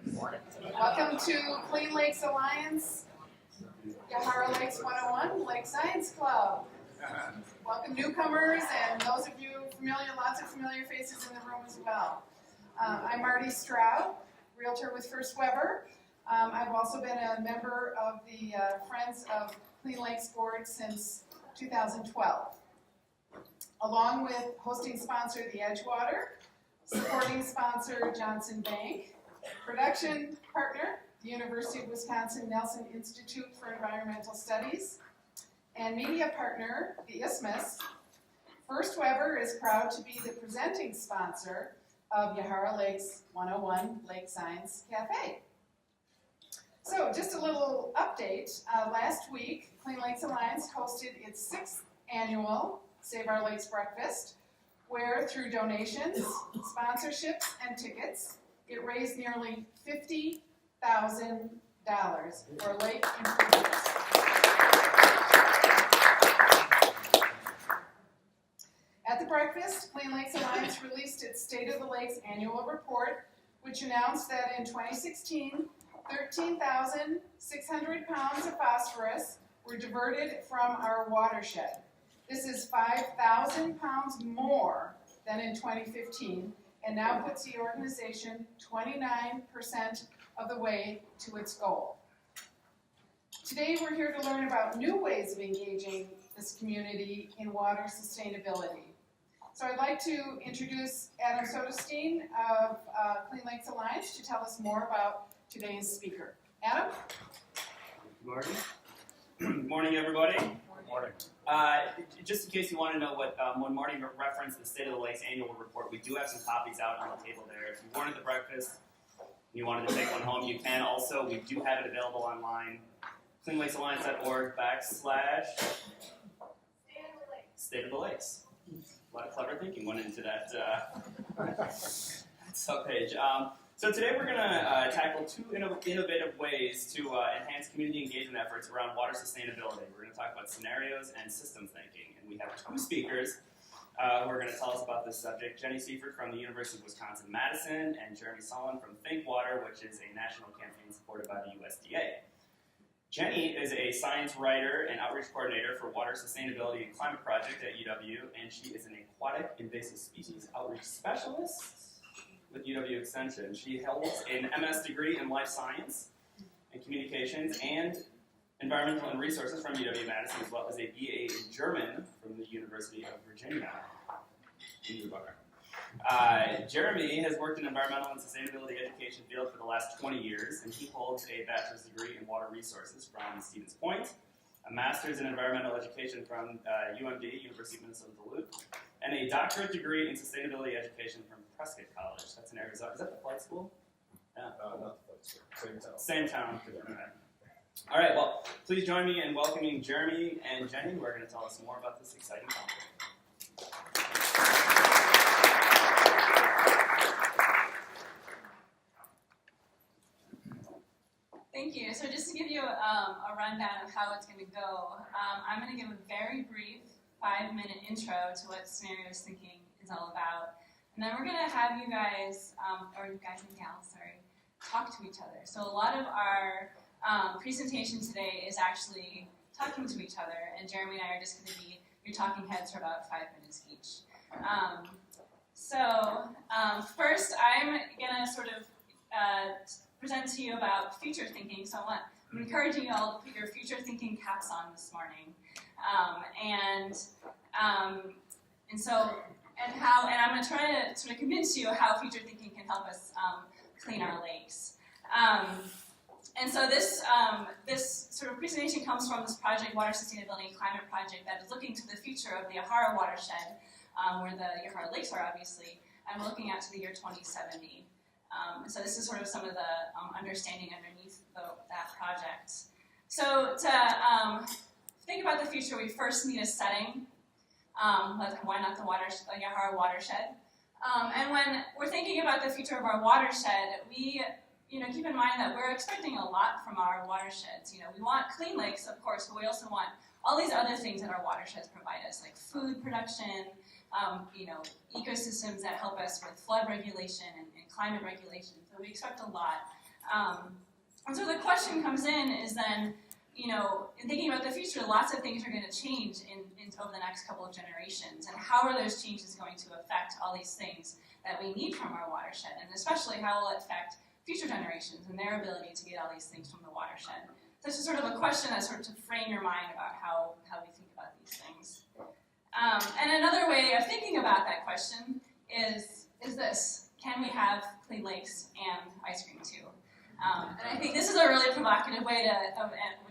Welcome to Clean Lakes Alliance, Yahara Lakes 101 Lake Science Club. Welcome newcomers and those of you familiar, lots of familiar faces in the room as well. I'm Marty Stroud, Realtor with First Weber. I've also been a member of the Friends of Clean Lakes Board since 2012. Along with hosting sponsor the Edgewater, supporting sponsor Johnson Bank, production partner the University of Wisconsin Nelson Institute for Environmental Studies, and media partner the Isthmus, First Weber is proud to be the presenting sponsor of Yahara Lakes 101 Lake Science Cafe. So just a little update. Last week, Clean Lakes Alliance hosted its 6th annual Save Our Lakes Breakfast, where through donations, sponsorships, and tickets, it raised nearly $50,000 for lake improvements. At the breakfast, Clean Lakes Alliance released its State of the Lakes annual report, which announced that in 2016, 13,600 pounds of phosphorus were diverted from our watershed. This is 5,000 pounds more than in 2015, and now puts the organization 29% of the way to its goal. Today we're here to learn about new ways of engaging this community in water sustainability. So I'd like to introduce Adam Soderstein of Clean Lakes Alliance to tell us more about today's speaker. Adam? Good morning. Good morning, everybody. Good morning. Just in case you want to know what, when Marty referenced the State of the Lakes annual report, we do have some copies out on the table there. If you wanted the breakfast and you wanted to take one home, you can. Also, we do have it available online, cleanlakesalliance.org/ State of the Lakes. A lot of clever thinking went into that subpage. So today we're going to tackle two innovative ways to enhance community engagement efforts around water sustainability. We're going to talk about scenarios and system thinking. And we have two speakers who are going to tell us about this subject. Jenny Siefert from the University of Wisconsin-Madison and Jeremy Solin from ThinkWater, which is a national campaign supported by the USDA. Jenny is a science writer and outreach coordinator for Water Sustainability and Climate Project at UW, and she is an aquatic invasive species outreach specialist with UW Extension. She holds an MS degree in life science and communications and environmental and resources from UW-Madison, as well as a BA in German from the University of Virginia in Yahara. Jeremy has worked in environmental and sustainability education field for the last 20 years, and he holds a bachelor's degree in water resources from Stevens Point, a master's in environmental education from UMD, University of Minnesota Duluth, and a doctorate degree in sustainability education from Prescott College. That's in Arizona. Is that the flight school? Yeah. Not the flight school. Same town. Okay. All right, well, please join me in welcoming Jeremy and Jenny, who are going to tell us more about this exciting topic. Thank you. So just to give you a rundown of how it's going to go, I'm going to give a very brief 5-minute intro to what scenarios thinking is all about. And then we're going to have you guys, or you guys and gals, sorry, talk to each other. So a lot of our presentation today is actually talking to each other, and Jeremy and I are just going to be your talking heads for about 5 minutes each. First, I'm going to sort of present to you about future thinking. So I'm encouraging you all to put your future thinking caps on this morning, and I'm going to try to sort of convince you how future thinking can help us clean our lakes. This sort of presentation comes from this project, Water Sustainability and Climate Project, that is looking to the future of the Yahara watershed, where the Yahara lakes are obviously, and we're looking out to the year 2070. So this is sort of some of the understanding underneath that project. So to think about the future, we first need a setting. Why not the Yahara watershed? And when we're thinking about the future of our watershed, we keep in mind that we're expecting a lot from our watersheds. We want clean lakes, of course, but we also want all these other things that our watersheds provide us, like food production, ecosystems that help us with flood regulation and climate regulation. So we expect a lot. And so the question comes in is then, you know, in thinking about the future, lots of things are going to change over the next couple of generations. And how are those changes going to affect all these things that we need from our watershed? And especially, how will it affect future generations and their ability to get all these things from the watershed? So this is sort of a question that sort of to frame your mind about how we think about these things. And another way of thinking about that question is this: can we have clean lakes and ice cream too? And I think this is a really provocative way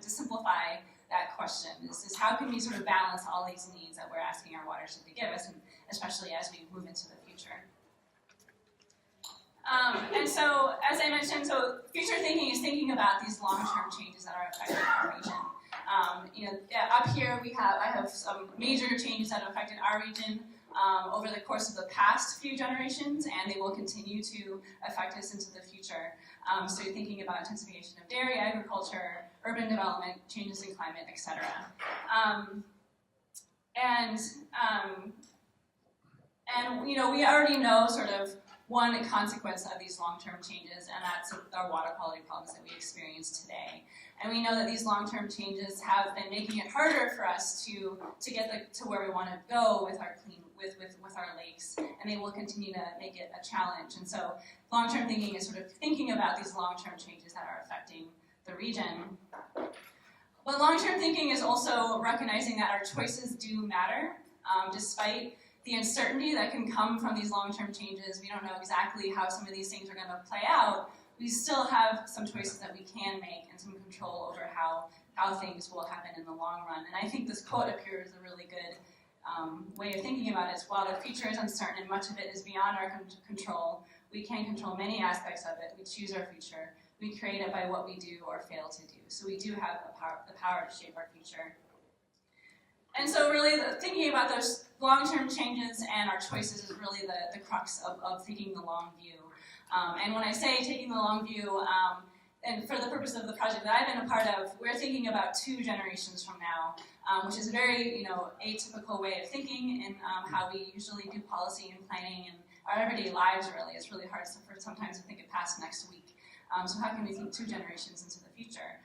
to simplify that question. Is how can we sort of balance all these needs that we're asking our watershed to give us, and especially as we move into the future. And so, as I mentioned, so future thinking is thinking about these long-term changes that are affecting our region. You know, up here I have some major changes that have affected our region over the course of the past few generations, and they will continue to affect us into the future. So you're thinking about intensification of dairy agriculture, urban development, changes in climate, etc. And you know, we already know sort of one consequence of these long-term changes, and that's our water quality problems that we experience today. And we know that these long-term changes have been making it harder for us to get to where we want to go with our with our lakes, and they will continue to make it a challenge. And so long-term thinking is sort of thinking about these long-term changes that are affecting the region. But long-term thinking is also recognizing that our choices do matter, despite the uncertainty that can come from these long-term changes. We don't know exactly how some of these things are going to play out. We still have some choices that we can make and some control over how things will happen in the long run. And I think this quote up here is a really good way of thinking about it. While the future is uncertain and much of it is beyond our control, we can control many aspects of it. We choose our future. We create it by what we do or fail to do. So we do have the power to shape our future. And so really thinking about those long-term changes and our choices is really the crux of taking the long view. And when I say taking the long view, and for the purpose of the project that I've been a part of, we're thinking about 2 generations from now, which is a very atypical way of thinking in how we usually do policy and planning and our everyday lives. Really, it's really hard for sometimes to think it past next week. So how can we think 2 generations into the future?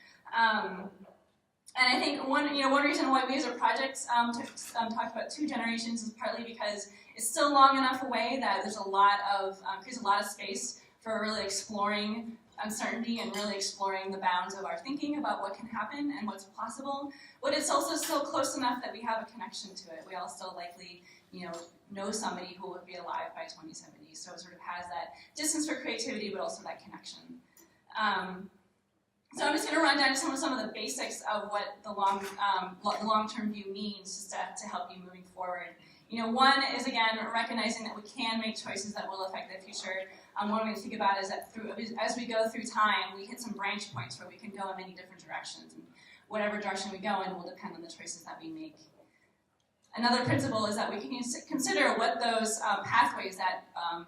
And I think one reason why we as a project talked about 2 generations is partly because it's still long enough away that there's creates a lot of space for really exploring uncertainty and really exploring the bounds of our thinking about what can happen and what's possible. But it's also still close enough that we have a connection to it. We all still likely, know somebody who would be alive by 2070. So it sort of has that distance for creativity, but also that connection. So I'm just going to run down some of the basics of what the long-term view means, just to help you moving forward. One is, again, recognizing that we can make choices that will affect the future. One way to think about it is that as we go through time, we hit some branch points where we can go in many different directions. And whatever direction we go in will depend on the choices that we make. Another principle is that we can consider what those pathways that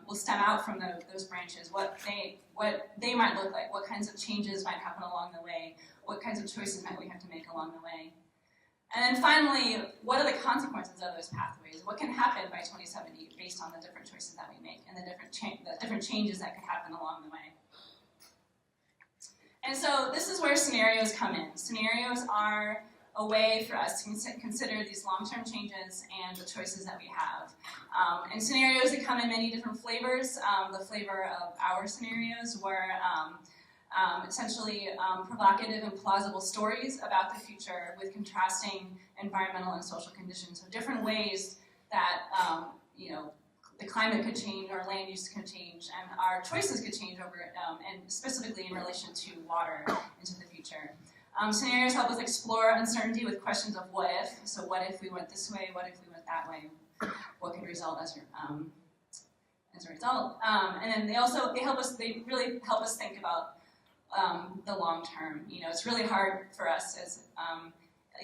will stem out from those branches, what they might look like, what kinds of changes might happen along the way, what kinds of choices might we have to make along the way. And then finally, what are the consequences of those pathways? What can happen by 2070 based on the different choices that we make and the different changes that could happen along the way? And so this is where scenarios come in. Scenarios are a way for us to consider these long-term changes and the choices that we have. And scenarios that come in many different flavors. The flavor of our scenarios were essentially provocative and plausible stories about the future with contrasting environmental and social conditions. So different ways that the climate could change, our land use could change, and our choices could change over and specifically in relation to water into the future. Scenarios help us explore uncertainty with questions of what if. So what if we went this way? What if we went that way? What could result as a result? And then they really help us think about the long term. It's really hard for us as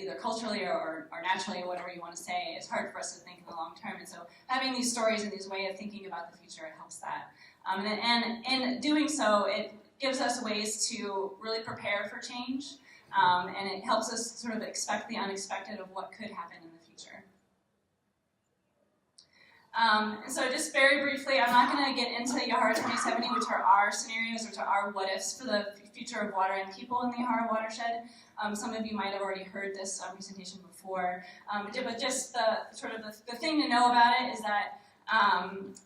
either culturally or naturally, or whatever you want to say, it's hard for us to think in the long term. And so having these stories and these way of thinking about the future, it helps that. And in doing so, it gives us ways to really prepare for change. And it helps us sort of expect the unexpected of what could happen in the future. And so just very briefly, I'm not going to get into Yahara 2070, which are our scenarios, which are our what-ifs for the future of water and people in the Yahara watershed. Some of you might have already heard this presentation before, but just the thing to know about it is that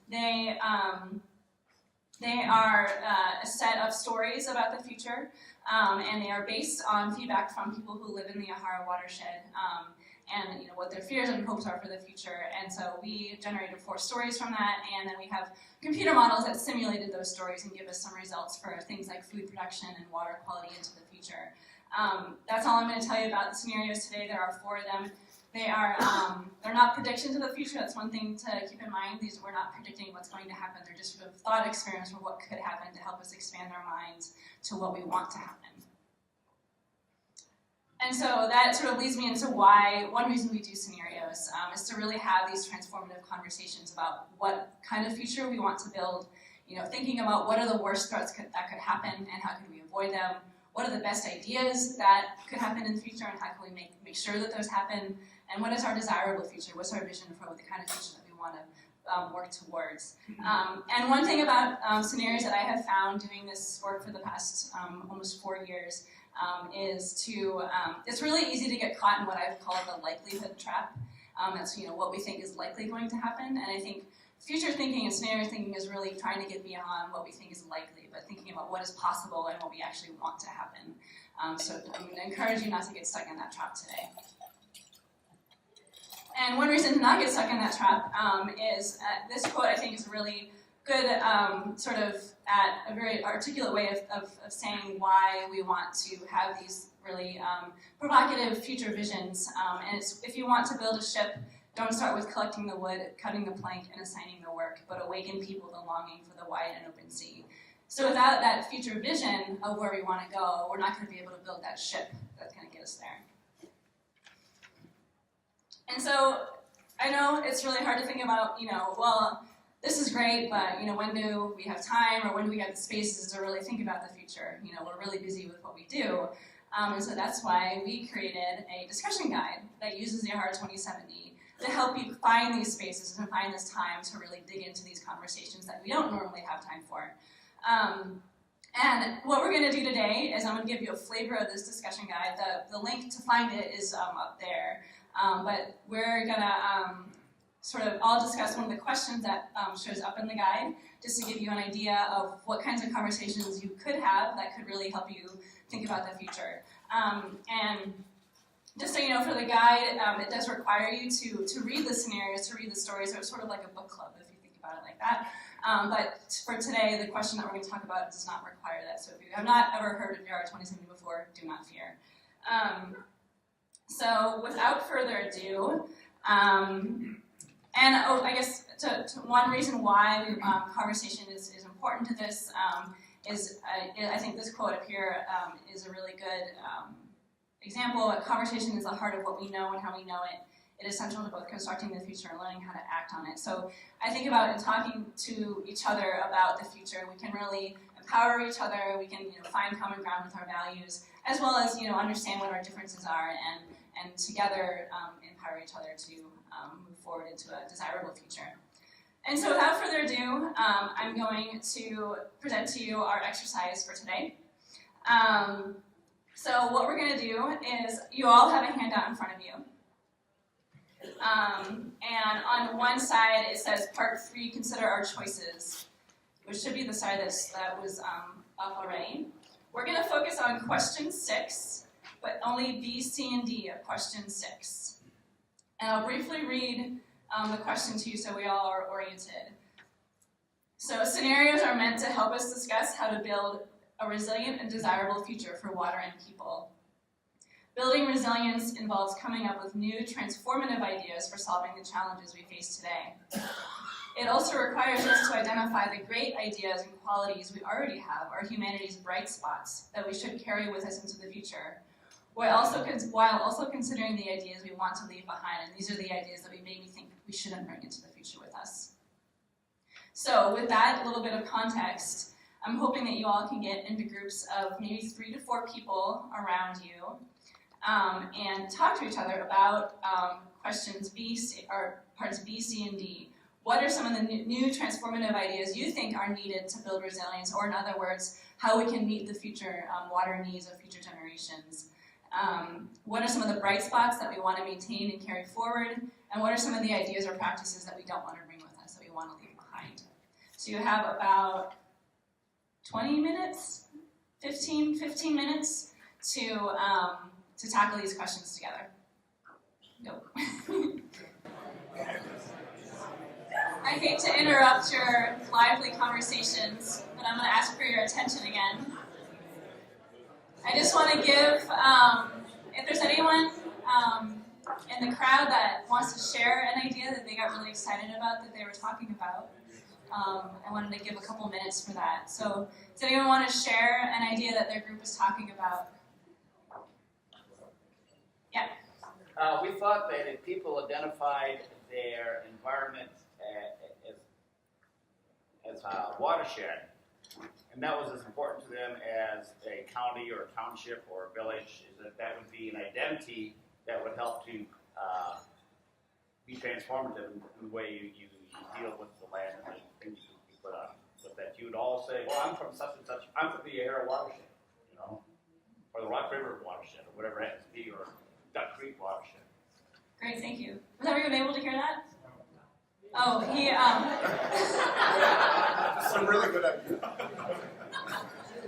they are a set of stories about the future, and they are based on feedback from people who live in the Yahara watershed, and what their fears and hopes are for the future. And so we generated 4 stories from that, and then we have computer models that simulated those stories and give us some results for things like food production and water quality into the future. That's all I'm going to tell you about the scenarios today. There are 4 of them. They're not predictions of the future. That's one thing to keep in mind. We're not predicting what's going to happen. They're just sort of thought experiments for what could happen to help us expand our minds to what we want to happen. And so that sort of leads me into one reason we do scenarios is to really have these transformative conversations about what kind of future we want to build, thinking about what are the worst threats that could happen and how can we avoid them, what are the best ideas that could happen in the future and how can we make sure that those happen, and what is our desirable future, what's our vision for the kind of future that we want to work towards. And one thing about scenarios that I have found doing this work for the past almost 4 years is it's really easy to get caught in what I've called the likelihood trap. That's what we think is likely going to happen, and I think future thinking and scenario thinking is really trying to get beyond what we think is likely, but thinking about what is possible and what we actually want to happen. So I'm going to encourage you not to get stuck in that trap today. And one reason to not get stuck in that trap is this quote I think is a really good sort of at a very articulate way of saying why we want to have these really provocative future visions. And it's, if you want to build a ship, don't start with collecting the wood, cutting the plank, and assigning the work, but awaken people the longing for the wide and open sea. So without that future vision of where we want to go, we're not going to be able to build that ship that's going to get us there. And so I know it's really hard to think about, well, this is great, but when do we have time or when do we have the spaces to really think about the future? We're really busy with what we do. And so that's why we created a discussion guide that uses the Yahara 2070 to help you find these spaces and find this time to really dig into these conversations that we don't normally have time for. And what we're going to do today is I'm going to give you a flavor of this discussion guide. The link to find it is up there. But we're going to sort of all discuss one of the questions that shows up in the guide, just to give you an idea of what kinds of conversations you could have that could really help you think about the future. And just so you know, for the guide, it does require you to read the scenarios, to read the stories, so it's sort of like a book club if you think about it like that. But for today, the question that we're going to talk about does not require that. So if you have not ever heard of Yahara 2070 before, do not fear. So without further ado, I guess one reason why conversation is important to this is I think this quote up here is a really good example. Conversation is the heart of what we know and how we know it. It is central to both constructing the future and learning how to act on it. So I think about in talking to each other about the future, we can really empower each other. We can find common ground with our values, as well as understand what our differences are, and together empower each other to move forward into a desirable future. And so without further ado, I'm going to present to you our exercise for today. So what we're going to do is you all have a handout in front of you. And on one side it says Part 3, Consider Our Choices, which should be the side that was up already. We're going to focus on question 6, but only B, C, and D of question 6. And I'll briefly read the question to you so we all are oriented. So scenarios are meant to help us discuss how to build a resilient and desirable future for water and people. Building resilience involves coming up with new transformative ideas for solving the challenges we face today. It also requires us to identify the great ideas and qualities we already have, our humanity's bright spots, that we should carry with us into the future, while also considering the ideas we want to leave behind, and these are the ideas that we maybe think we shouldn't bring into the future with us. So with that little bit of context, I'm hoping that you all can get into groups of maybe 3 to 4 people around you and talk to each other about questions B, C, or parts B, C, and D. what are some of the new transformative ideas you think are needed to build resilience, or in other words, how we can meet the future water needs of future generations. What are some of the bright spots that we want to maintain and carry forward, and what are some of the ideas or practices that we don't want to bring with us, that we want to leave behind? So you have about 20 minutes, 15 minutes to tackle these questions together. Go. I hate to interrupt your lively conversations, but I'm going to ask for your attention again. I just want to give, if there's anyone in the crowd that wants to share an idea that they got really excited about that they were talking about, I wanted to give a couple minutes for that. So does anyone want to share an idea that their group is talking about? Yeah. We thought that if people identified their environment as a watershed, and that was as important to them as a county or a township or a village, is that would be an identity that would help to be transformative in the way you deal with the land and the things you put on. But that you would all say, well, I'm from such and such, I'm from the Yahara watershed, you know, or the Rock River watershed, or whatever it happens to be, or Duck Creek watershed. Great, thank you. Was everyone able to hear that? Oh, he, That's a really good idea.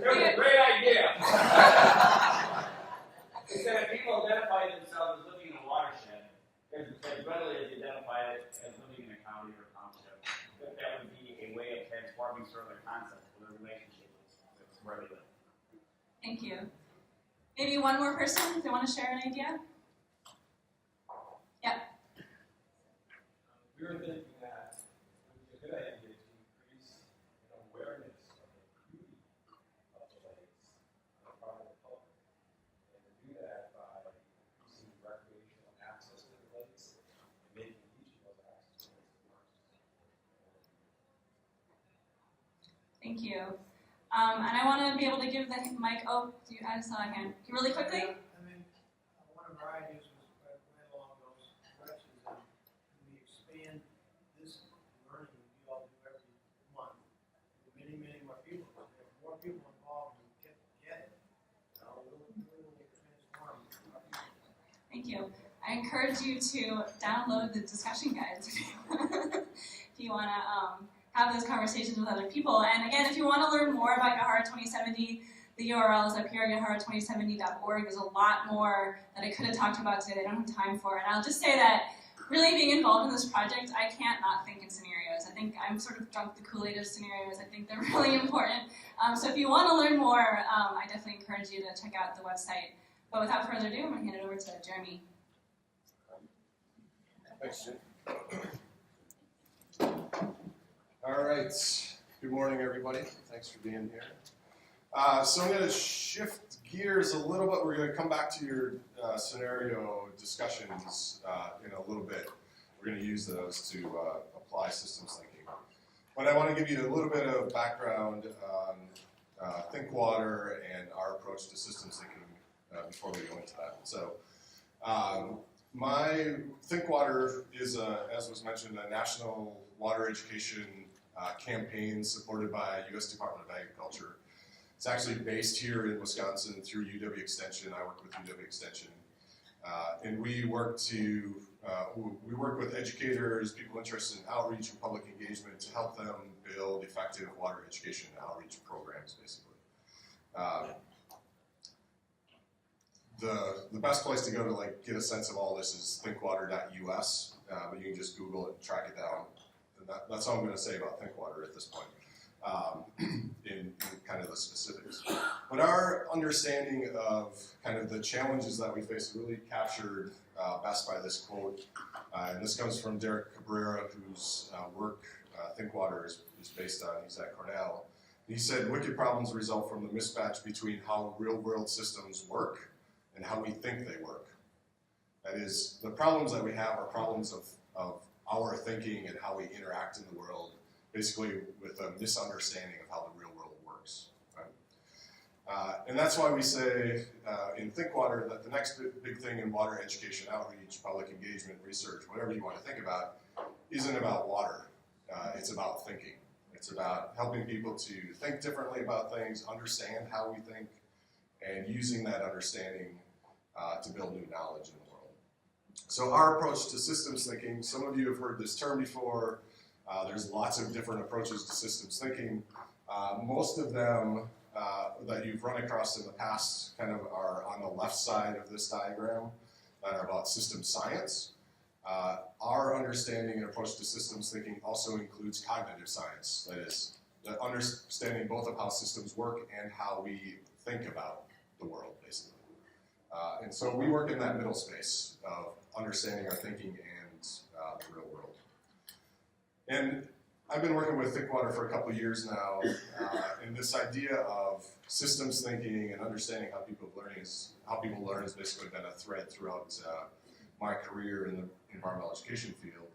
It was a great idea. It said if people identify themselves as living in a watershed, as readily as they identify it as living in a county or a township, that would be a way of transforming sort of the concept of their relationship with where they live. Thank you. Maybe one more person if they want to share an idea? Yeah. We were thinking that it would be a good idea to increase awareness of the beauty of the lakes on the part of the public. And to do that by increasing recreational access to the lakes and making each of those access points more accessible. Thank you. And I want to be able to give the mic. Oh, I saw a hand. Really quickly? I mean, one of our ideas was right along those directions, and we expand this learning we all do every month to many more people. If more people involved and get it, we'll transform our people. Thank you. I encourage you to download the discussion guides if you want to have those conversations with other people. And again, if you want to learn more about Yahara 2070, the URL is up here, yahara2070.org. There's a lot more that I could have talked about today that I don't have time for. And I'll just say that really being involved in this project, I can't not think in scenarios. I think I'm sort of drunk the Kool-Aid of scenarios. I think they're really important. So if you want to learn more, I definitely encourage you to check out the website. But without further ado, I'm going to hand it over to Jeremy. Thanks, Jim. All right. Good morning, everybody. Thanks for being here. So I'm going to shift gears a little bit. We're going to come back to your scenario discussions in a little bit. We're going to use those to apply systems thinking. But I want to give you a little bit of background on ThinkWater and our approach to systems thinking before we go into that. So my ThinkWater is, as was mentioned, a national water education campaign supported by U.S. Department of Agriculture. It's actually based here in Wisconsin through UW Extension. I work with UW Extension. And we work with educators, people interested in outreach and public engagement to help them build effective water education and outreach programs, basically. The best place to go to get a sense of all this is thinkwater.us, but you can just Google it and track it down. And that's all I'm going to say about ThinkWater at this point, in kind of the specifics. But our understanding of kind of the challenges that we face is really captured best by this quote. And this comes from Derek Cabrera, whose work ThinkWater is based on. He's at Cornell. He said, wicked problems result from the mismatch between how real-world systems work and how we think they work. That is, the problems that we have are problems of our thinking and how we interact in the world, basically with a misunderstanding of how the real world works. Right? And that's why we say in ThinkWater that the next big thing in water education, outreach, public engagement, research, whatever you want to think about, isn't about water. it's about thinking. It's about helping people to think differently about things, understand how we think, and using that understanding to build new knowledge in the world. So our approach to systems thinking, some of you have heard this term before. There's lots of different approaches to systems thinking. Most of them that you've run across in the past kind of are on the left side of this diagram that are about system science. Our understanding and approach to systems thinking also includes cognitive science, that is, the understanding both of how systems work and how we think about the world, basically. And so we work in that middle space of understanding our thinking and the real world. And I've been working with ThinkWater for a couple of years now, and this idea of systems thinking and understanding how people learn has basically been a thread throughout my career in the environmental education field.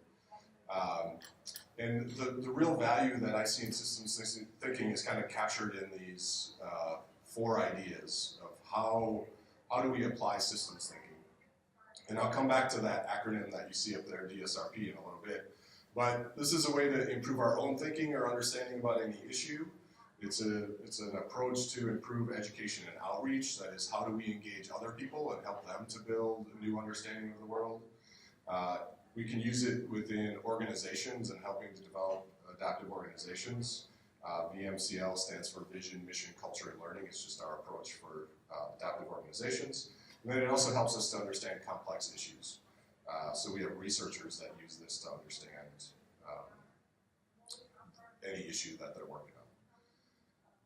And the real value that I see in systems thinking is kind of captured in these 4 ideas of how do we apply systems thinking. And I'll come back to that acronym that you see up there, DSRP, in a little bit. But this is a way to improve our own thinking or understanding about any issue. It's an approach to improve education and outreach. That is, how do we engage other people and help them to build a new understanding of the world? We can use it within organizations and helping to develop adaptive organizations. VMCL stands for Vision, Mission, Culture, and Learning. It's just our approach for adaptive organizations. And then it also helps us to understand complex issues. So we have researchers that use this to understand any issue that they're working on.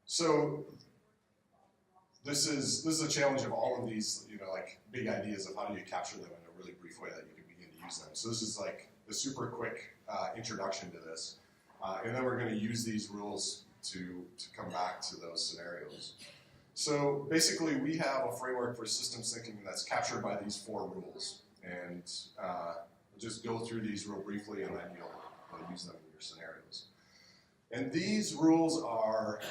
So this is a challenge of all of these, like big ideas of how do you capture them in a really brief way that you can begin to use them. So this is like a super quick introduction to this. And then we're going to use these rules to come back to those scenarios. So basically we have a framework for systems thinking that's captured by these 4 rules. And we'll just go through these real briefly and then you'll use them in your scenarios. And these rules are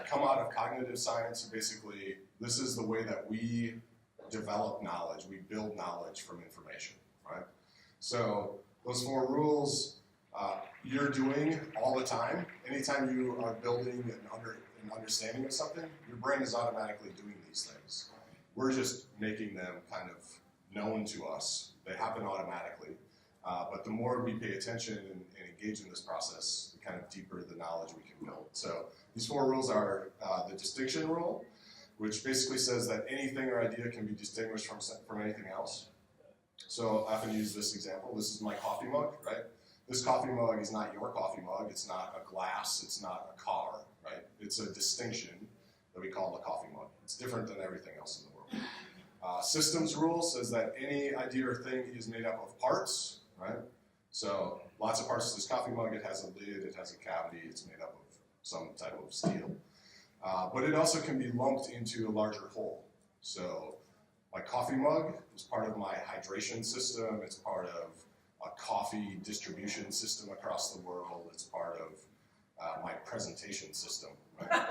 come out of cognitive science. Basically, this is the way that we develop knowledge. We build knowledge from information, right? So those 4 rules you're doing all the time. Anytime you are building an understanding of something, your brain is automatically doing these things. We're just making them kind of known to us. They happen automatically. But the more we pay attention and engage in this process, the kind of deeper the knowledge we can build. So these 4 rules are the distinction rule, which basically says that anything or idea can be distinguished from anything else. So I often use this example. This is my coffee mug, right? This coffee mug is not your coffee mug. It's not a glass. It's not a car, right? It's a distinction that we call the coffee mug. It's different than everything else in the world. Systems rule says that any idea or thing is made up of parts, right? So lots of parts to this coffee mug. It has a lid, it has a cavity, it's made up of some type of steel. But it also can be lumped into a larger whole. So my coffee mug is part of my hydration system. It's part of a coffee distribution system across the world. It's part of my presentation system, right?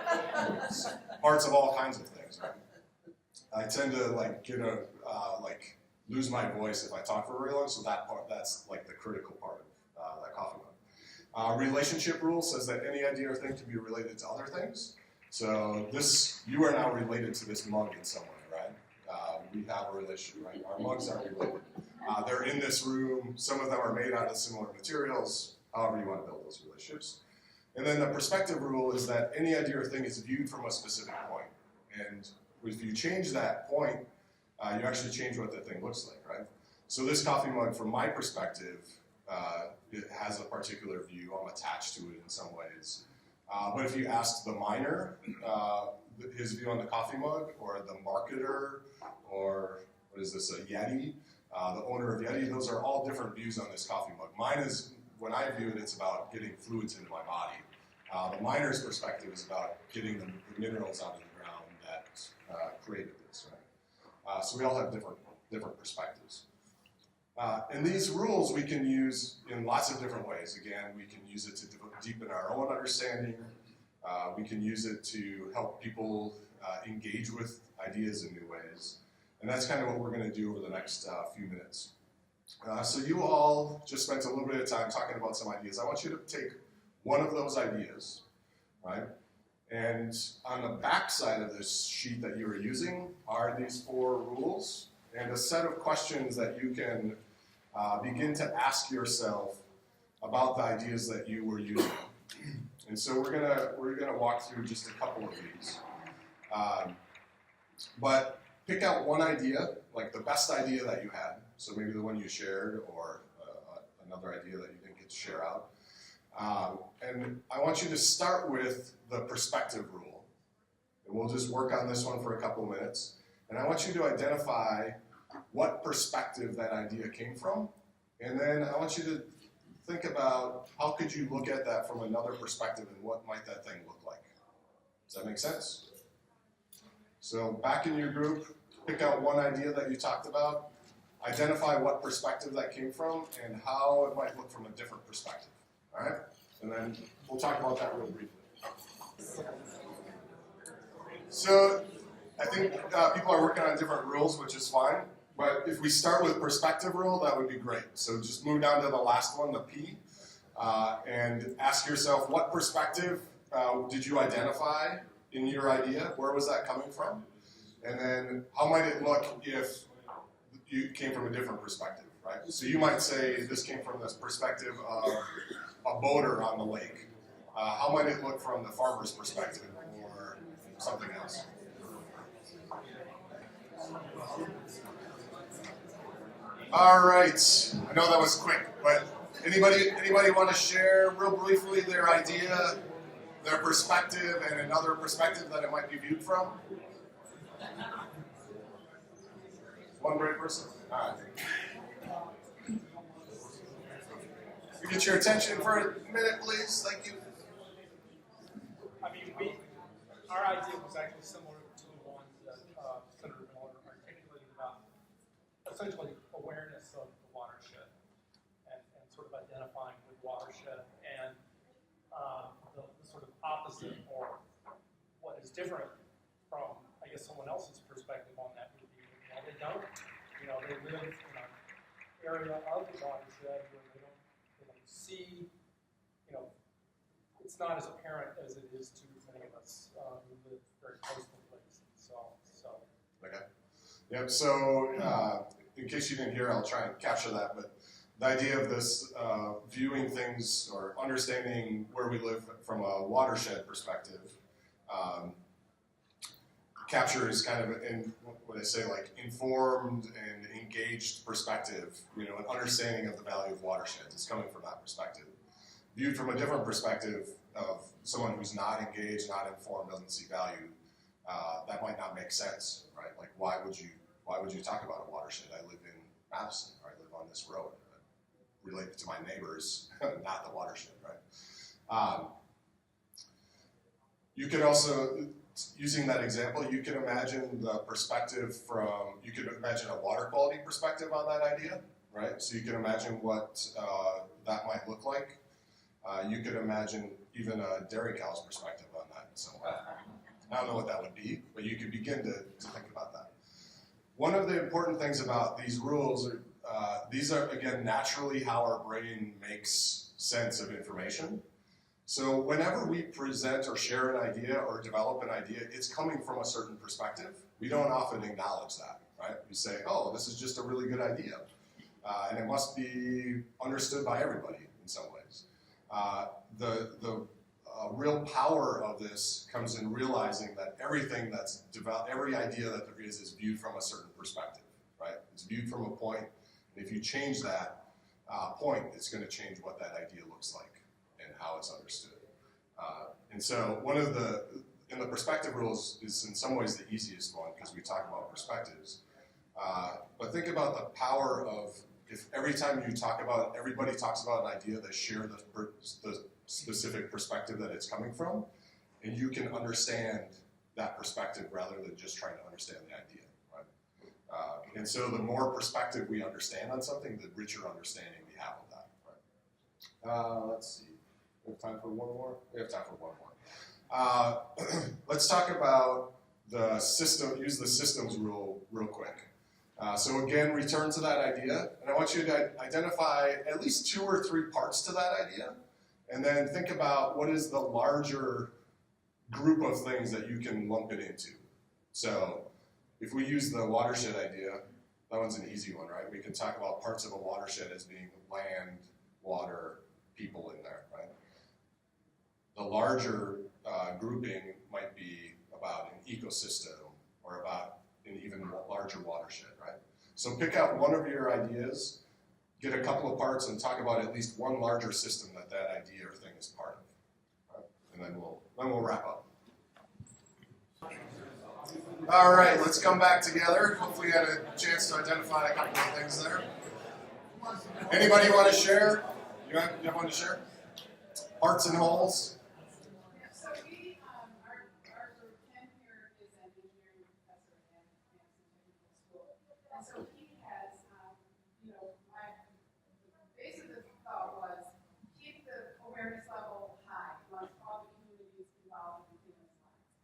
It's parts of all kinds of things, right? I tend to lose my voice if I talk for very long, so that's like the critical part of that coffee mug. Relationship rule says that any idea or thing can be related to other things. So you are now related to this mug in some way, right? We have a relationship, right? Our mugs are related. They're in this room. Some of them are made out of similar materials, however you want to build those relationships. And then the perspective rule is that any idea or thing is viewed from a specific point. And if you change that point, you actually change what the thing looks like, right? So this coffee mug, from my perspective, it has a particular view. I'm attached to it in some ways. But if you ask the miner his view on the coffee mug, or the marketer, or what is this, a Yeti, the owner of Yeti, those are all different views on this coffee mug. Mine is, when I view it, it's about getting fluids into my body. The miner's perspective is about getting the minerals out of the ground that created this, right? So we all have different perspectives. And these rules we can use in lots of different ways. Again, we can use it to deepen our own understanding. We can use it to help people engage with ideas in new ways. And that's kind of what we're going to do over the next few minutes. So you all just spent a little bit of time talking about some ideas. I want you to take one of those ideas, right? And on the back side of this sheet that you are using are these 4 rules and a set of questions that you can begin to ask yourself about the ideas that you were using. And so we're gonna walk through just a couple of these. But pick out one idea, like the best idea that you had, so maybe the one you shared or another idea that you didn't get to share out. And I want you to start with the perspective rule. And we'll just work on this one for a couple minutes. And I want you to identify what perspective that idea came from. And then I want you to think about how could you look at that from another perspective and what might that thing look like. Does that make sense? So back in your group, pick out one idea that you talked about, identify what perspective that came from and how it might look from a different perspective. All right? And then we'll talk about that real briefly. So I think people are working on different rules, which is fine. But if we start with perspective rule, that would be great. So just move down to the last one, the P, and ask yourself, what perspective did you identify in your idea? Where was that coming from? And then how might it look if you came from a different perspective, right? So you might say this came from this perspective of a boater on the lake. How might it look from the farmer's perspective or something else? All right, I know that was quick, but anybody want to share real briefly their idea, their perspective, and another perspective that it might be viewed from? One great person? All right. We get your attention for a minute, please. Thank you. I mean, our idea was actually similar to the one that Senator Miller articulated about essentially awareness of the watershed and sort of identifying the watershed and the sort of opposite or what is different from, I guess, someone else's perspective on that would be, they don't, they live in an area of the watershed where they don't see, it's not as apparent as it is to many of us who live very close to the place. So. Okay. Yep. So in case you didn't hear, I'll try and capture that. But the idea of this viewing things or understanding where we live from a watershed perspective captures kind of in what I say, like informed and engaged perspective. An understanding of the value of watersheds is coming from that perspective. Viewed from a different perspective of someone who's not engaged, not informed, doesn't see value, that might not make sense, right? Like, why would you talk about a watershed? I live in Madison, or I live on this road. I relate to my neighbors, not the watershed, right? You could also, using that example, you can imagine the perspective you could imagine a water quality perspective on that idea, right? So you can imagine what that might look like. You could imagine even a dairy cow's perspective on that in some way. I don't know what that would be, but you could begin to think about that. One of the important things about these rules are, these are, again, naturally how our brain makes sense of information. So whenever we present or share an idea or develop an idea, it's coming from a certain perspective. We don't often acknowledge that, right? We say, oh, this is just a really good idea. And it must be understood by everybody in some ways. The real power of this comes in realizing that everything that's developed, every idea that there is viewed from a certain perspective, right? It's viewed from a point, and if you change that point, it's going to change what that idea looks like and how it's understood. And so one of in the perspective rules is in some ways the easiest one because we talk about perspectives. But think about the power of, if every time you talk about, everybody talks about an idea, they share the specific perspective that it's coming from, and you can understand that perspective rather than just trying to understand the idea, right? And so the more perspective we understand on something, the richer understanding we have of that, right? Let's see. We have time for one more? We have time for one more. Let's talk about the system, use the systems rule real quick. So again, return to that idea, and I want you to identify at least 2 or 3 parts to that idea, And then think about what is the larger group of things that you can lump it into. So if we use the watershed idea, that one's an easy one, right? We can talk about parts of a watershed as being land, water, people in there, right? The larger grouping might be about an ecosystem or about an even larger watershed, right? So pick out one of your ideas, get a couple of parts, and talk about at least one larger system that that idea or thing is part of, right? And then we'll wrap up. All right, let's come back together. Hopefully you had a chance to identify a couple of things there. Anybody want to share? You have one to share? Parts and wholes? Yeah, so we, our group, Ken here is an engineering professor at Manson Technical School. And so he has, the base of the thought was keep the awareness level high amongst all the communities involved in this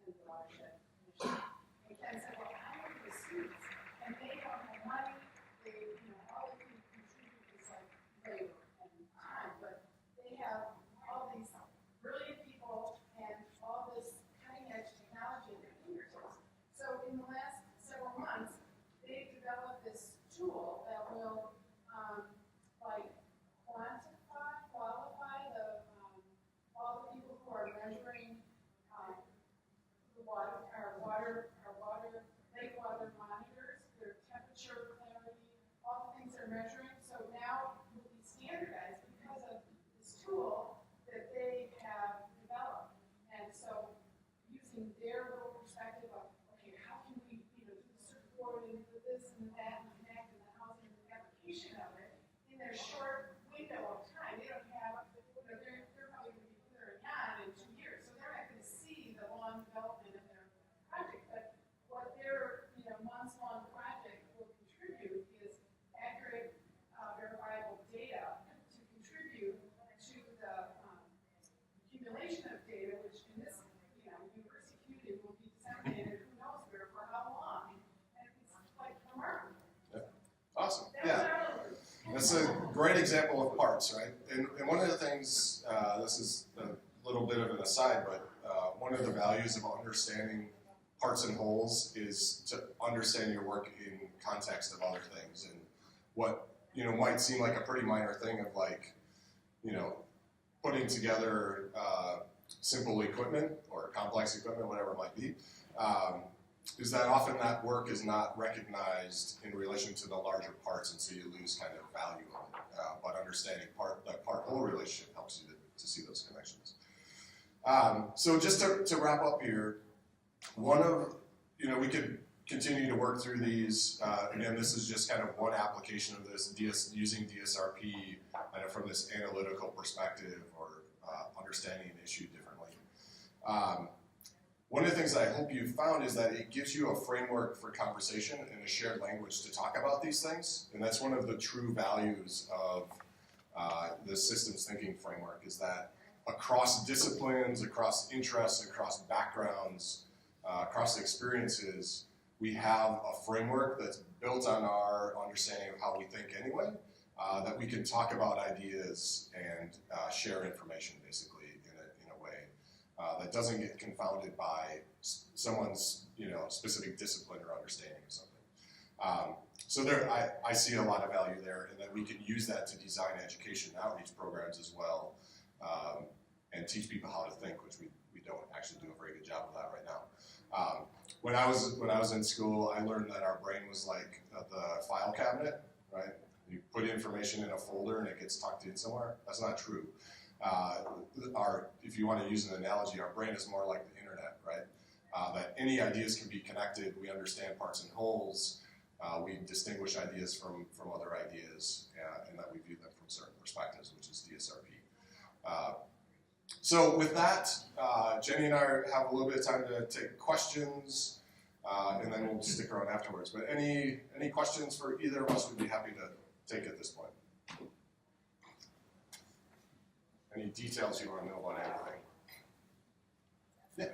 in the watershed initiative. And Ken said, well, how are the students? And they don't have money, they, all they can contribute is like labor and time, but they have all these brilliant people and all this cutting edge technology at their fingertips. So in the last several months, they've developed this tool that will qualify all the people who are measuring the water, lake water monitors, their temperature, clarity, all the things they're measuring. So now it will be standardized because of this tool that they have developed. And so using their little perspective of, okay, how can we, do the circuit board and do this and that and connect and the housing and the application of it in their short window of time. They don't have, they're probably going to be clearing on in 2 years, so they're not going to see the long development of their project. But what their, months-long project will contribute is accurate, verifiable data to contribute to the accumulation of data, which in this, university community will be disseminated who knows where for how long. And it's like remarkable. Awesome. That's Yeah. our group. That's a great example of parts, right? And one of the things, this is a little bit of an aside, but one of the values of understanding parts and wholes is to understand your work in context of other things. And what, might seem like a pretty minor thing of like, putting together simple equipment or complex equipment, whatever it might be, is that often that work is not recognized in relation to the larger parts, and so you lose kind of value on it. But understanding that part-whole relationship helps you to see those connections. So just to wrap up here, one of, we could continue to work through these. Again, this is just kind of one application of this, using DSRP kind of from this analytical perspective or understanding an issue differently. One of the things I hope you found is that it gives you a framework for conversation and a shared language to talk about these things. And that's one of the true values of the systems thinking framework, is that across disciplines, across interests, across backgrounds, across experiences, we have a framework that's built on our understanding of how we think anyway, that we can talk about ideas and share information basically in a way that doesn't get confounded by someone's specific discipline or understanding of something. So there, I see a lot of value there, and that we can use that to design education outreach programs as well, and teach people how to think, which we don't actually do a very good job of that right now. When I was in school, I learned that our brain was like the file cabinet, right? You put information in a folder and it gets tucked in somewhere. That's not true. If you want to use an analogy, our brain is more like the internet, right? That any ideas can be connected. We understand parts and wholes. We distinguish ideas from other ideas, and that we view them from certain perspectives, which is DSRP. So with that, Jenny and I have a little bit of time to take questions, and then we'll stick around afterwards. But any questions for either of us, we'd be happy to take at this point. Any details you want to know about anything? Yeah.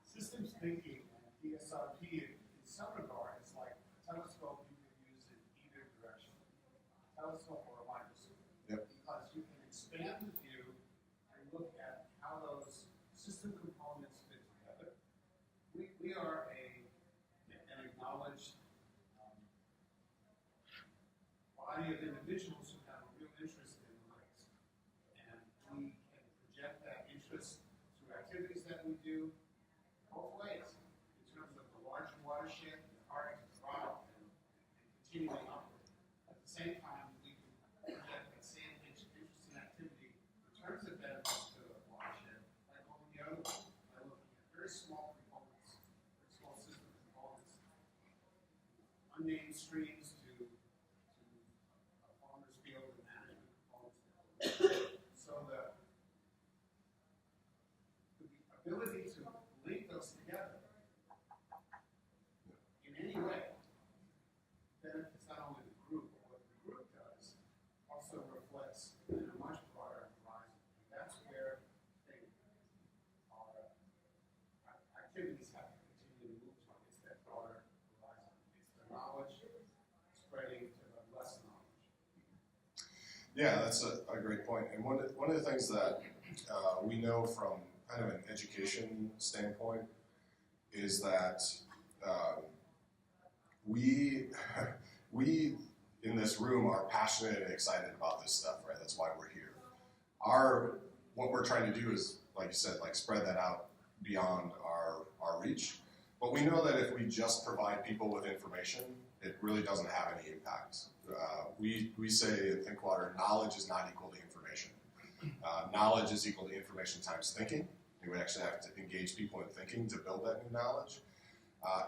Systems thinking and DSRP in some regard is like a telescope you can use in either direction. A telescope or a microscope. Yep. Because you can continuing upward. At the same time, we can project that same interest in activity returns the benefits to the watershed, like all the other ones, by looking at very small components, very small system components, unnamed streams to a farmer's field and management components. So the ability to link those together in any way benefits not only the group, but what the group does also reflects in a much broader horizon. And that's where our activities have to continue to move to. It's that broader horizon. It's the knowledge spreading to the less knowledge. Yeah, that's a great point. And one of the things that we know from kind of an education standpoint is that we in this room are passionate and excited about this stuff, right? That's why we're here. What we're trying to do is, like you said, like spread that out beyond our reach. But we know that if we just provide people with information, it really doesn't have any impact. We say in ThinkWater, knowledge is not equal to information. Knowledge is equal to information times thinking. And we actually have to engage people in thinking to build that new knowledge.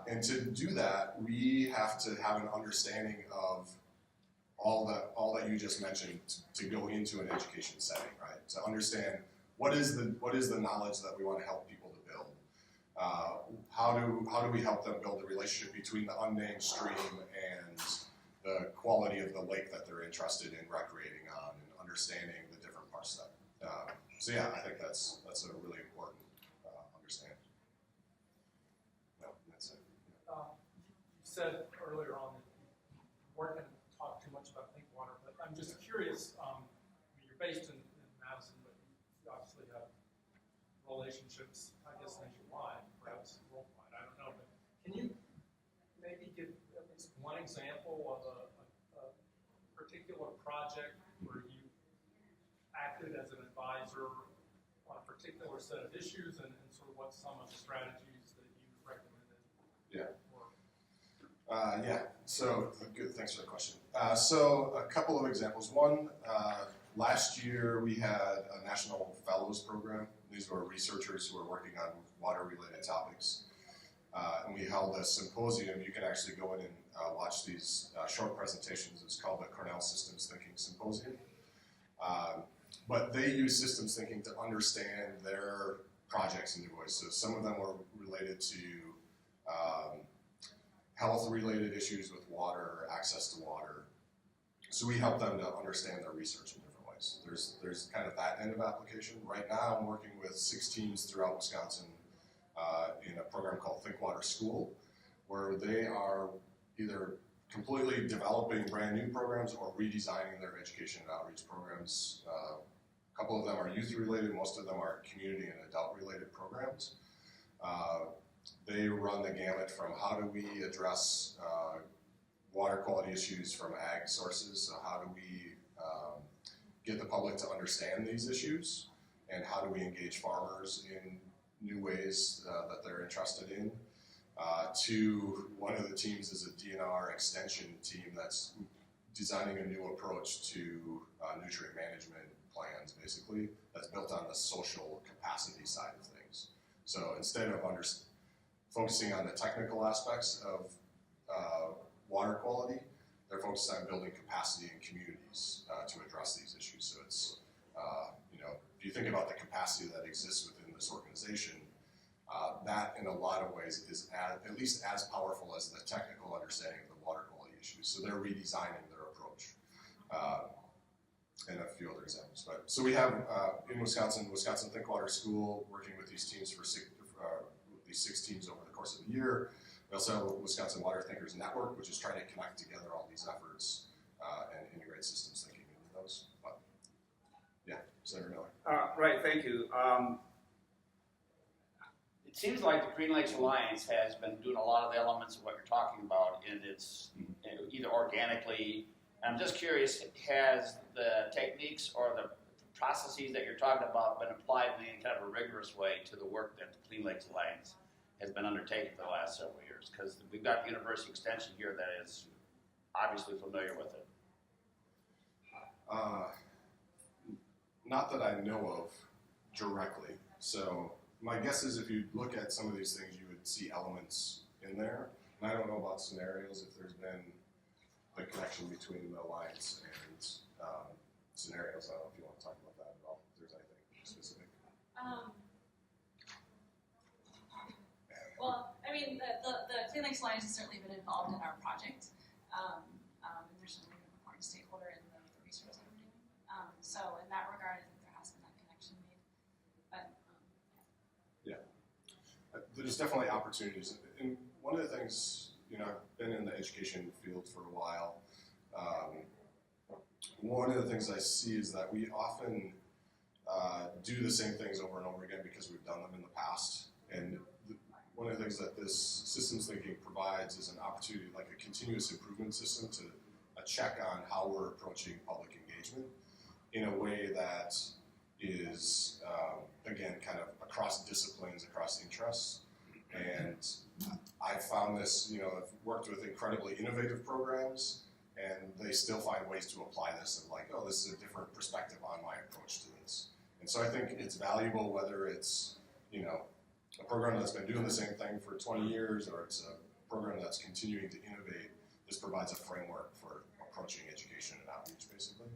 And to do that, we have to have an understanding of all that you just mentioned to go into an education setting, right? To understand what is the knowledge that we want to help people to build. How do we help them build a relationship between the unnamed stream and the quality of the lake that they're interested in recreating on, and understanding the different parts of that. So yeah, I think that's a really important understanding. No, that's it. You said earlier on that you weren't going to talk too much about ThinkWater, but I'm just curious. You're based in Madison, but you obviously have relationships, I guess, nationwide, perhaps worldwide. I don't know, but can you maybe give at least one example of a particular project where you acted as an advisor on a particular set of issues, and sort of what some of the strategies that you recommended were? Yeah, so good, thanks for the question. So a couple of examples. One, last year we had a National Fellows Program. These were researchers who were working on water-related topics. And we held a symposium. You can actually go in and watch these short presentations. It's called the Cornell Systems Thinking Symposium. But they use systems thinking to understand their projects in new ways. So some of them were related to health-related issues with water, access to water. So we help them to understand their research in different ways. There's kind of that end of application. Right now I'm working with 6 teams throughout Wisconsin in a program called ThinkWater School, where they are either completely developing brand new programs or redesigning their education and outreach programs. A couple of them are youth related, most of them are community and adult related programs. They run the gamut from how do we address water quality issues from ag sources, so how do we get the public to understand these issues, and how do we engage farmers in new ways that they're interested in, to one of the teams is a DNR extension team that's designing a new approach to nutrient management plans, basically, that's built on the social capacity side of things. So instead of focusing on the technical aspects of water quality, they're focused on building capacity in communities to address these issues. So it's, if you think about the capacity that exists within this organization, that in a lot of ways is at least as powerful as the technical understanding of the water quality issues. So they're redesigning their approach. And a few other examples. So we have in Wisconsin ThinkWater School, working with these teams these 6 teams over the course of a year. We also have a Wisconsin Water Thinkers Network, which is trying to connect together all these efforts and integrate systems thinking into those. But yeah, Senator Miller. Right, thank you. It seems like the Green Lakes Alliance has been doing a lot of the elements of what you're talking about, and it's either organically. I'm just curious, has the techniques or the processes that you're talking about been applied in any kind of a rigorous way to the work that the Clean Lakes Alliance has been undertaking for the last several years? Because we've got University Extension here that is obviously familiar with it. Not that I know of directly. So my guess is if you look at some of these things, you would see elements in there. And I don't know about scenarios, if there's been the connection between the alliance and scenarios. I don't know if you want to talk about that at all, if there's anything specific. Well, I mean, the Clean Lakes Alliance has certainly been involved in our project. And there's certainly an important stakeholder in the research that we're doing. So in that regard, I think there has been that connection made. But There's definitely opportunities. And one of the things, I've been in the education field for a while. One of the things I see is that we often do the same things over and over again because we've done them in the past. And one of the things that this systems thinking provides is an opportunity, like a continuous improvement system, to a check on how we're approaching public engagement in a way that is, again, kind of across disciplines, across interests. And I found this, I've worked with incredibly innovative programs, and they still find ways to apply this and like, oh, this is a different perspective on my approach to this. And so I think it's valuable whether it's, a program that's been doing the same thing for 20 years or it's a program that's continuing to innovate. This provides a framework for approaching education and outreach, basically.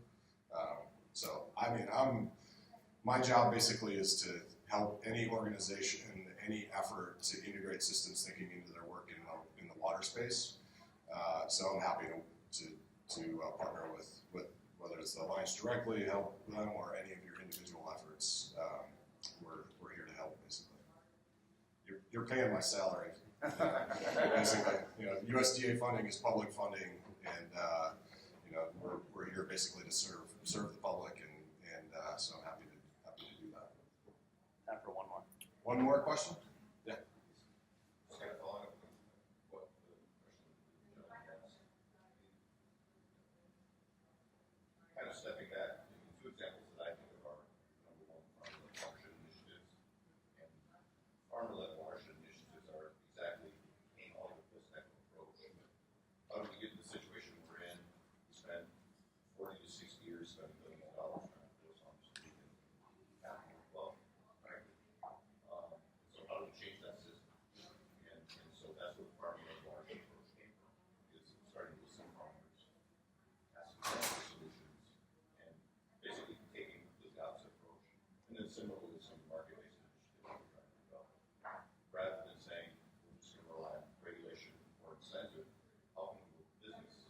My job basically is to help any organization, any effort to integrate systems thinking into their work in the water space. So I'm happy to partner with whether it's the Alliance directly, help them, or any of your individual efforts. We're here to help, basically. You're paying my salary. Basically, USDA funding is public funding, and we're here basically to serve the public, and so I'm happy to do that. Time for one more. One more question? Yeah. Just kind of following up on what the question asked. Kind of stepping back, two examples that I think of are number one, farm-led watershed initiatives, and farm-led watershed initiatives are exactly came out of this type of approach. How do we get to the situation we're in? We spend 40 to 60 years spending billions of dollars trying to force on so we can have more wealth, right? So how do we change that system? And so that's what the farm-led watershed approach came from, is starting with some farmers, asking for solutions, and basically taking the opposite approach. And then similarly, some market-based initiatives we're trying to develop. Rather than saying, we're just going to rely on regulation or incentive, how can we work with business?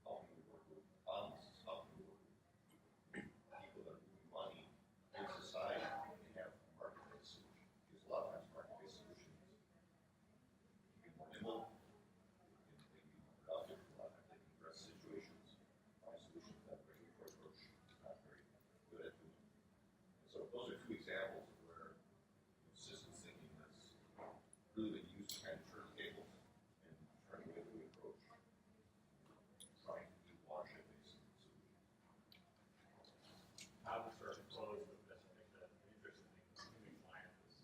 How can we work with economists? How can we work with people that are moving money in society and have market-based solutions? Because a lot of times market-based solutions can be more nimble, they can be more productive, a lot of times they can address situations, find solutions that regulatory approach is not very good at doing. So those are two examples of where systems thinking has really been used to kind of turn tables and turn the way that we approach trying to do watershed-based solutions. I would sort of close with this. I think the interesting thing is doing science is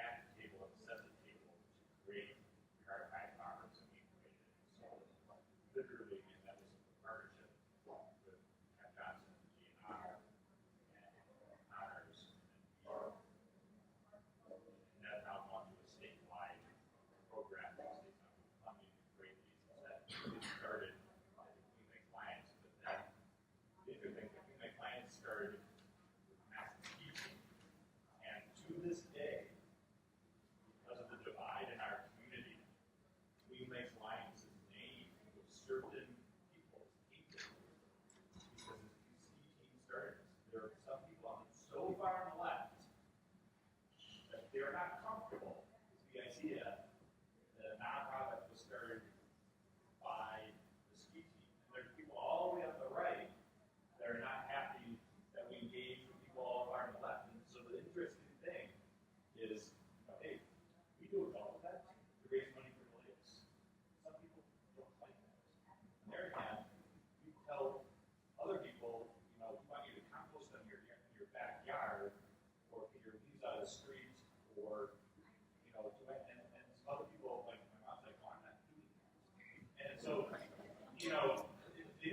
at the table and set the table to create high conference and we created it. So literally, and that was a partnership with Pat Johnson and GNR and Honors and that now gone to a statewide program that's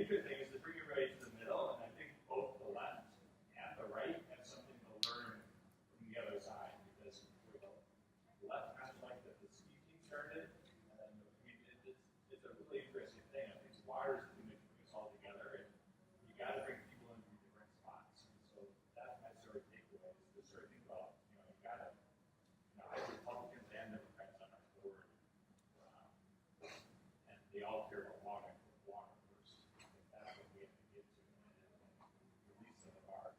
interesting thing is to bring everybody to the middle, and I think both the left and the right have something to learn from the other side, because the left kind of like that the ski team started, and I mean, it's a really interesting thing. I think water is the thing that brings us all together, and you got to bring people in from different spots. And so that's my sort of takeaway, is to sort of think about, you got to, I have Republicans and Democrats on our board, and they all care about water first. I think that's what we have to get to, and release some of our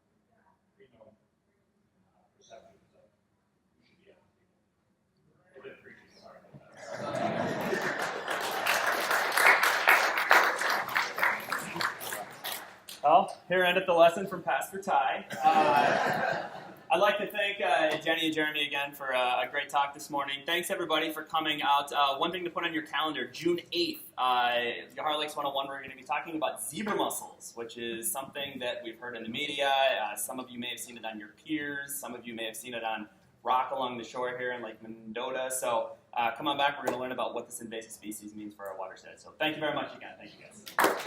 perceptions of who should be at the table. A bit preachy, sorry about that. Well, here ended the lesson from Pastor Ty. I'd like to thank Jenny and Jeremy again for a great talk this morning. Thanks, everybody, for coming out. One thing to put on your calendar, June 8th, Yahara Lakes 101, we're going to be talking about zebra mussels, which is something that we've heard in the media. Some of you may have seen it on your piers. Some of you may have seen it on rock along the shore here in Lake Mendota. So come on back. We're going to learn about what this invasive species means for our watershed. So thank you very much again. Thank you, guys.